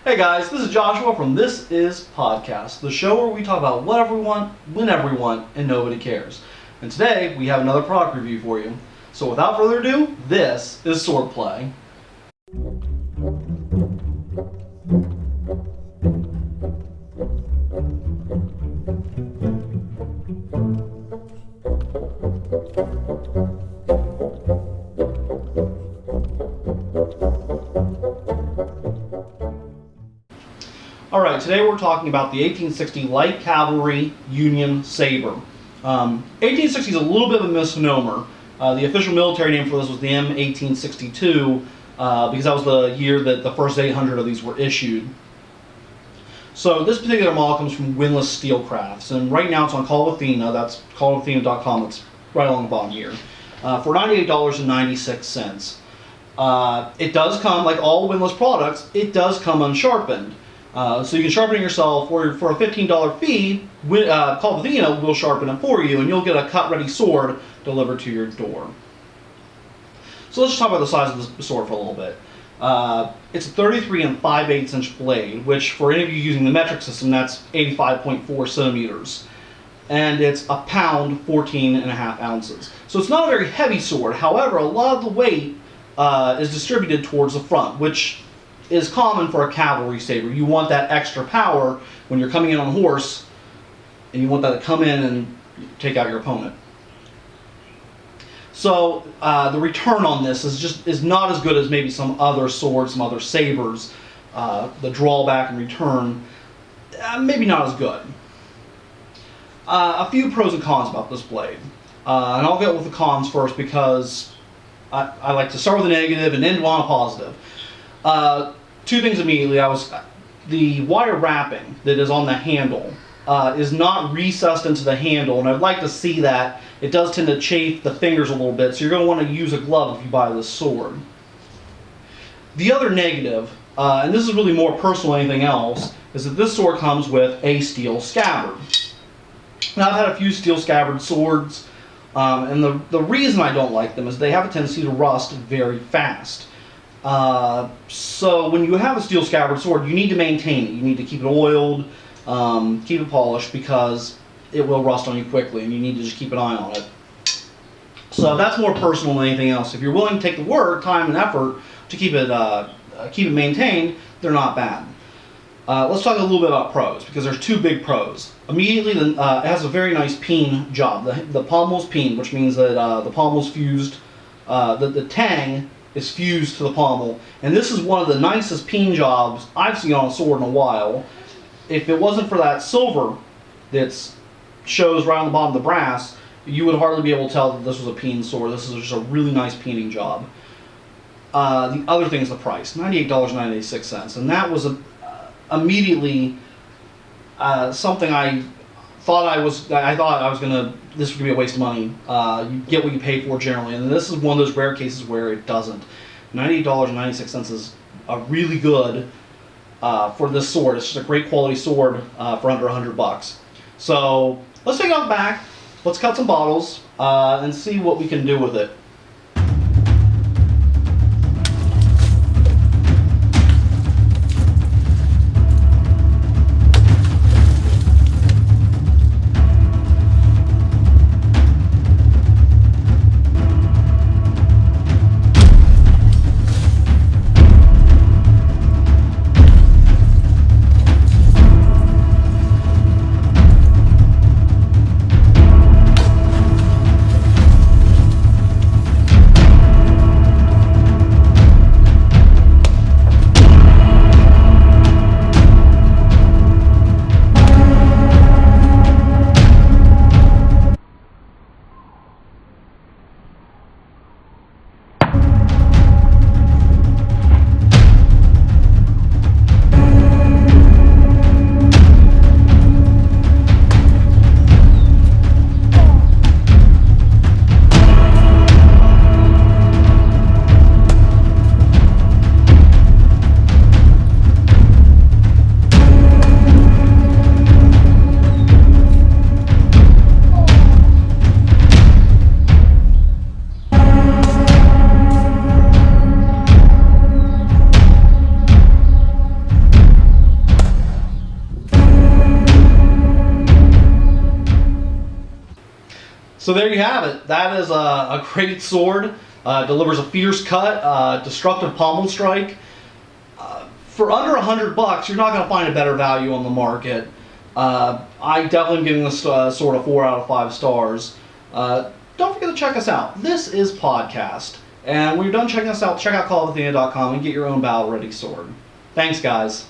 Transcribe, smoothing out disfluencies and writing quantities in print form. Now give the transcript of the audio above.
Hey guys, this is Joshua from This Is Podcast, the show where we talk about whatever we want, whenever we want, and nobody cares. And today, we have another product review for you. So without further ado, this is Swordplay. Alright, today we're talking about the 1860 Light Calvary Union Saber. 1860 is a little bit of a misnomer. The official military name for this was the M1862 because that was the year that the first 800 of these were issued. So this particular model comes from Windlass Steelcrafts, and right now it's on Kult of Athena. That's cultofathena.com. It's right along the bottom here for $98.96. It does come, like all Windlass products, it does come unsharpened. So you can sharpen it yourself, or for a $15 fee, Kult of Athena will sharpen it for you, and you'll get a cut-ready sword delivered to your door. So let's just talk about the size of the sword for a little bit. It's a 33 5/8 inch blade, which for any of you using the metric system, that's 85.4 centimeters. And it's a pound, 14.5 ounces. So it's not a very heavy sword. However, a lot of the weight is distributed towards the front, which is common for a cavalry saber. You want that extra power when you're coming in on a horse, and you want that to come in and take out your opponent. So the return on this is not as good as maybe some other swords, some other sabers. The drawback and return, maybe not as good. A few pros and cons about this blade. And I'll get with the cons first because I like to start with a negative and end on a positive. Two things immediately. The wire wrapping that is on the handle is not recessed into the handle, and I'd like to see that. It does tend to chafe the fingers a little bit, so you're going to want to use a glove if you buy this sword. The other negative, and this is really more personal than anything else, is that this sword comes with a steel scabbard. Now, I've had a few steel scabbard swords, and the reason I don't like them is they have a tendency to rust very fast. So when you have a steel scabbard sword, you need to maintain it. You need to keep it oiled, keep it polished, because it will rust on you quickly, and you need to just keep an eye on it. So that's more personal than anything else. If you're willing to take the work, time, and effort to keep it maintained, they're not bad. Let's talk a little bit about pros, because there's two big pros. Immediately, it has a very nice peen job. The pommel's peen, which means that the pommel's fused, the tang is fused to the pommel, and this is one of the nicest peen jobs I've seen on a sword in a while. If it wasn't for that silver that shows right on the bottom of the brass, you would hardly be able to tell that this was a peen sword. This is just a really nice peening job. The other thing is the price, $98.96, and that was immediately something I thought this was going to be a waste of money. You get what you pay for generally, and this is one of those rare cases where it doesn't. $98.96 is really good for this sword. It's just a great quality sword for under $100. So let's take it out back, let's cut some bottles, and see what we can do with it. So there you have it. That is a great sword. Delivers a fierce cut, destructive pommel strike. For under $100, you're not going to find a better value on the market. I definitely am giving this sword a 4 out of 5 stars. Don't forget to check us out. This is Podcast. And when you're done checking us out, check out cultofathena.com and get your own battle-ready sword. Thanks, guys.